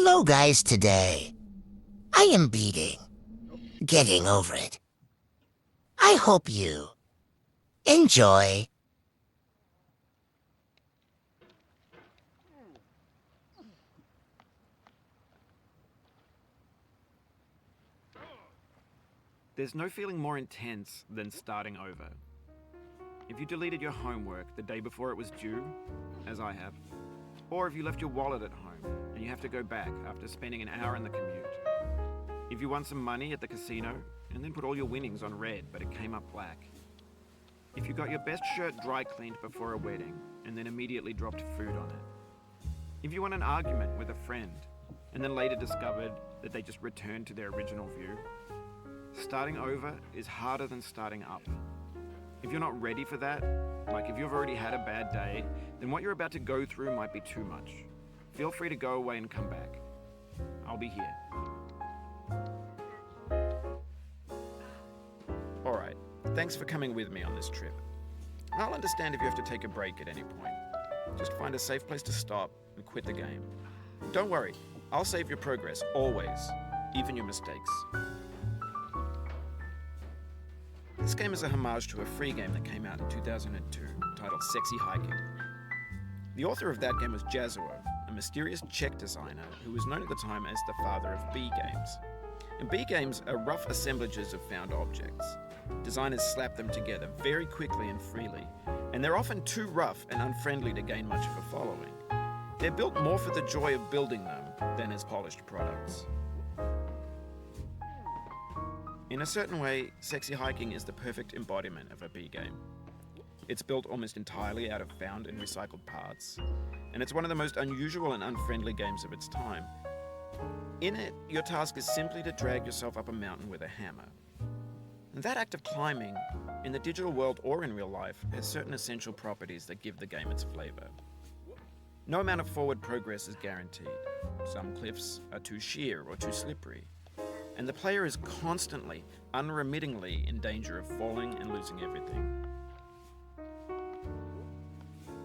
Hello, guys, today. I am beating. Getting over it. I hope you enjoy. There's no feeling more intense than starting over. If you deleted your homework the day before it was due, as I have, or if you left your wallet at home and you have to go back after spending an hour in the commute. If you won some money at the casino and then put all your winnings on red but it came up black. If you got your best shirt dry cleaned before a wedding and then immediately dropped food on it. If you won an argument with a friend and then later discovered that they just returned to their original view. Starting over is harder than starting up. If you're not ready for that, like if you've already had a bad day, then what you're about to go through might be too much. Feel free to go away and come back. I'll be here. Alright, thanks for coming with me on this trip. I'll understand if you have to take a break at any point. Just find a safe place to stop and quit the game. Don't worry, I'll save your progress, always, even your mistakes. This game is a homage to a free game that came out in 2002, titled Sexy Hiking. The author of that game was Jazzuo, a mysterious Czech designer who was known at the time as the father of B games. And B games are rough assemblages of found objects. Designers slap them together very quickly and freely, and they're often too rough and unfriendly to gain much of a following. They're built more for the joy of building them than as polished products. In a certain way, Sexy Hiking is the perfect embodiment of a B game. It's built almost entirely out of found and recycled parts, and it's one of the most unusual and unfriendly games of its time. In it, your task is simply to drag yourself up a mountain with a hammer. And that act of climbing, in the digital world or in real life, has certain essential properties that give the game its flavor. No amount of forward progress is guaranteed. Some cliffs are too sheer or too slippery. And the player is constantly, unremittingly in danger of falling and losing everything.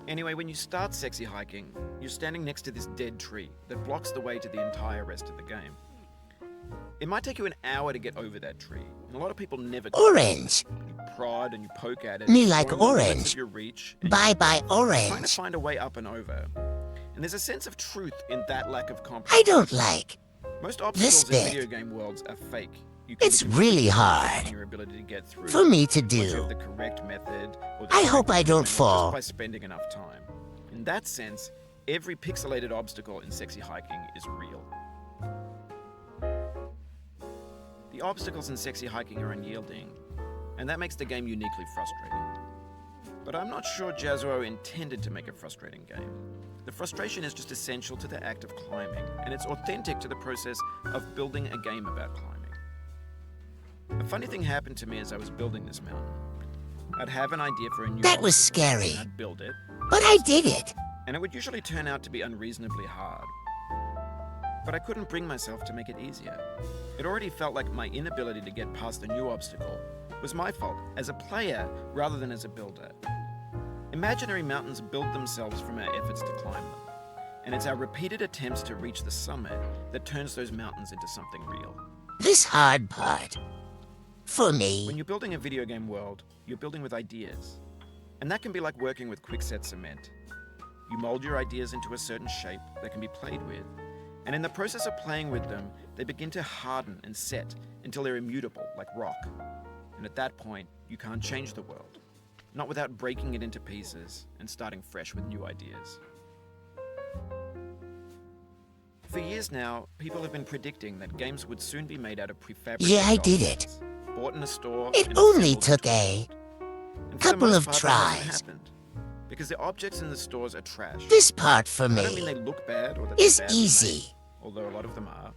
Anyway, when you start Sexy Hiking, you're standing next to this dead tree that blocks the way to the entire rest of the game. It might take you an hour to get over that tree, and a lot of people never do. Orange. You prod and you poke at it. Me like going the limits orange. of your reach, and Bye-bye, you're trying to orange. find a way up and over. And there's a sense of truth in that lack of I compromise. don't like. Most obstacles in bit. video game worlds are fake. You can It's be really confident hard in your ability to get through for me to once you have do. the correct method or the I correct hope I don't equipment fall. just by spending enough time. In that sense, every pixelated obstacle in Sexy Hiking is real. The obstacles in Sexy Hiking are unyielding, and that makes the game uniquely frustrating. But I'm not sure Jazzuo intended to make a frustrating game. The frustration is just essential to the act of climbing, and it's authentic to the process of building a game about climbing. A funny thing happened to me as I was building this mountain. I'd have an idea for a new That was obstacle, scary. and I'd build it, But I did it. and it would usually turn out to be unreasonably hard. But I couldn't bring myself to make it easier. It already felt like my inability to get past the new obstacle was my fault as a player rather than as a builder. Imaginary mountains build themselves from our efforts to climb them, and it's our repeated attempts to reach the summit that turns those mountains into something real. This hard part. For When me. you're building a video game world, you're building with ideas, and that can be like working with quickset cement. You mold your ideas into a certain shape that can be played with, and in the process of playing with them, they begin to harden and set until they're immutable, like rock. And at that point, you can't change the world. Not without breaking it into pieces and starting fresh with new ideas. For years now, people have been predicting that games would soon be made out of prefabricated Yeah, I did it. objects, bought in a store. It and only assembled took into a and for the couple most of part, that hasn't tries. happened, because the objects in the stores are trash. This part for I don't mean me they look bad or that is they're badly easy. made, although a lot of them are.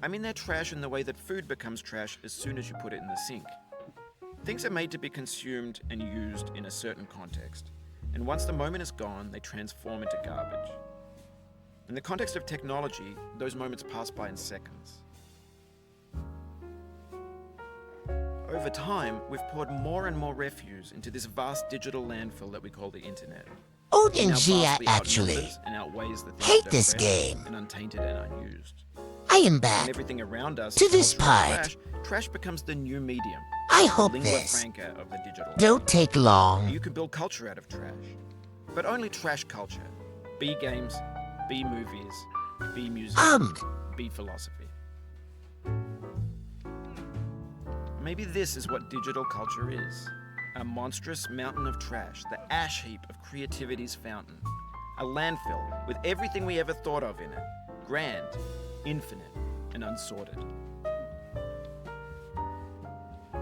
I mean they're trash in the way that food becomes trash as soon as you put it in the sink. Things are made to be consumed and used in a certain context, and once the moment is gone, they transform into garbage. In the context of technology, those moments pass by in seconds. Over time, we've poured more and more refuse into this vast digital landfill that we call the internet. Code It and now Gia vastly actually outnumbers and outweighs the things hate that are this fresh game. and untainted and unused. I am When back. everything around us To is this cultural part. trash becomes the new medium. I The hope lingua this franca of the digital age. don't take long. You can build culture out of trash, but only trash culture. Be games, be movies, be music, be philosophy. Maybe this is what digital culture is. A monstrous mountain of trash, the ash heap of creativity's fountain. A landfill with everything we ever thought of in it. Grand, infinite, and unsorted.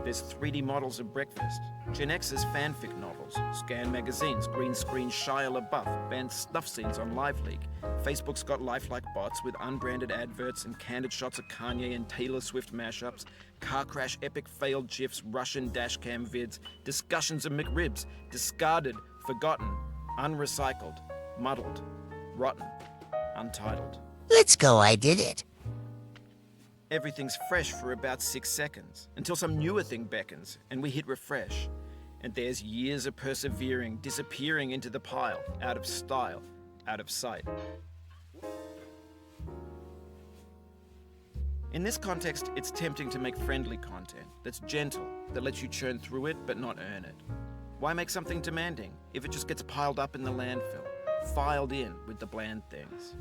There's 3D models of breakfast, Gen X's fanfic novels, Scan magazines, green screen Shia LaBeouf, banned snuff scenes on LiveLeak. Facebook's got lifelike bots with unbranded adverts and candid shots of Kanye and Taylor Swift mashups, car crash epic failed GIFs, Russian dashcam vids, discussions of McRibs, discarded, forgotten, unrecycled, muddled, rotten, untitled. Let's go, I did it. Everything's fresh for about 6 seconds, until some newer thing beckons, and we hit refresh. And there's years of persevering, disappearing into the pile, out of style, out of sight. In this context, it's tempting to make friendly content that's gentle, that lets you churn through it but not earn it. Why make something demanding if it just gets piled up in the landfill, filed in with the bland things?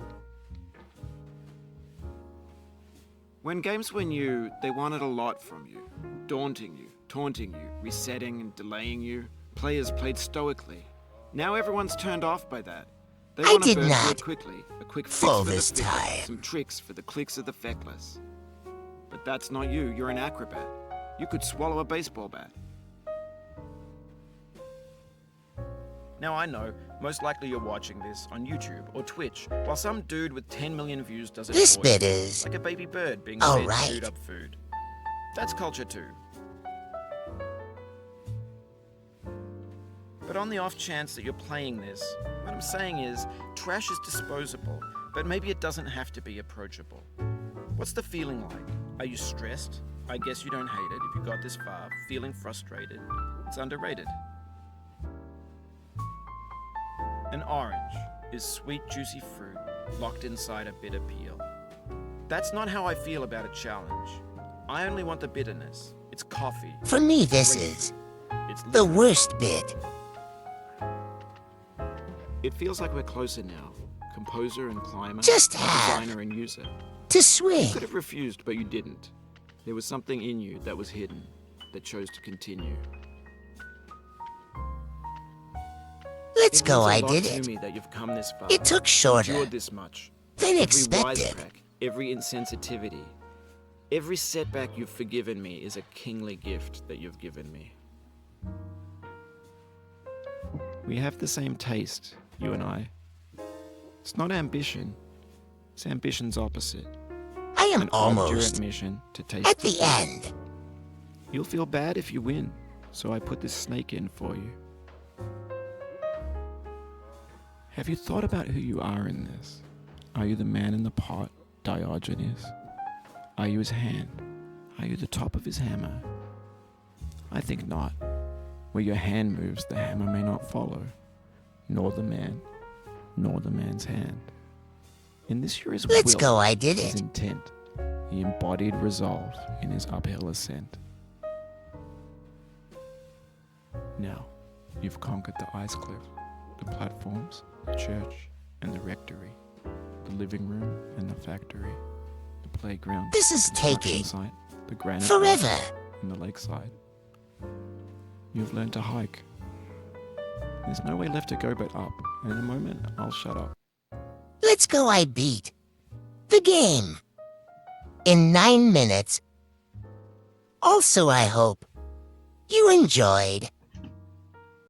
When games were new, they wanted a lot from you. Daunting you, taunting you, resetting and delaying you. Players played stoically. Now everyone's turned off by that. They I want to did burn through not it quickly. A quick fix fall for the this fickle, time. some tricks for the clicks of the feckless. But that's not you. You're an acrobat. You could swallow a baseball bat. Now I know, most likely you're watching this on YouTube or Twitch, while some dude with 10 million views does it This for bit you, is like a baby bird being all fed right. chewed up food. That's culture too. But on the off chance that you're playing this, what I'm saying is, trash is disposable, but maybe it doesn't have to be approachable. What's the feeling like? Are you stressed? I guess you don't hate it if you got this far, feeling frustrated. It's underrated. An orange is sweet, juicy fruit locked inside a bitter peel. That's not how I feel about a challenge. I only want the bitterness. It's coffee. For me, this is It's the liquor. worst bit. It feels like we're closer now. Composer and climber. Just have designer and user. to swing. You could have refused, but you didn't. There was something in you that was hidden, that chose to continue. Let's It go, means a I lot did to it. me that you've come this far. It took shorter Endured this much. than Every expected. wisecrack, every insensitivity, every setback you've forgiven me is a kingly gift that you've given me. We have the same taste, you and I. It's not ambition. It's ambition's opposite. I am An almost obdurate mission to taste at the fruit. end. You'll feel bad if you win, so I put this snake in for you. Have you thought about who you are in this? Are you the man in the pot, Diogenes? Are you his hand? Are you the top of his hammer? I think not. Where your hand moves, the hammer may not follow, nor the man, nor the man's hand. In this you're his Let's will, go, I did his it. intent, he embodied resolve in his uphill ascent. Now, you've conquered the ice cliff, the platforms, the church, and the rectory, the living room and the factory, the playground, This is construction taking site, the granite forever. rock, and the lakeside. You've learned to hike. There's no way left to go but up, and in a moment, I'll shut up. Let's go, I beat the game in 9 minutes. Also, I hope you enjoyed.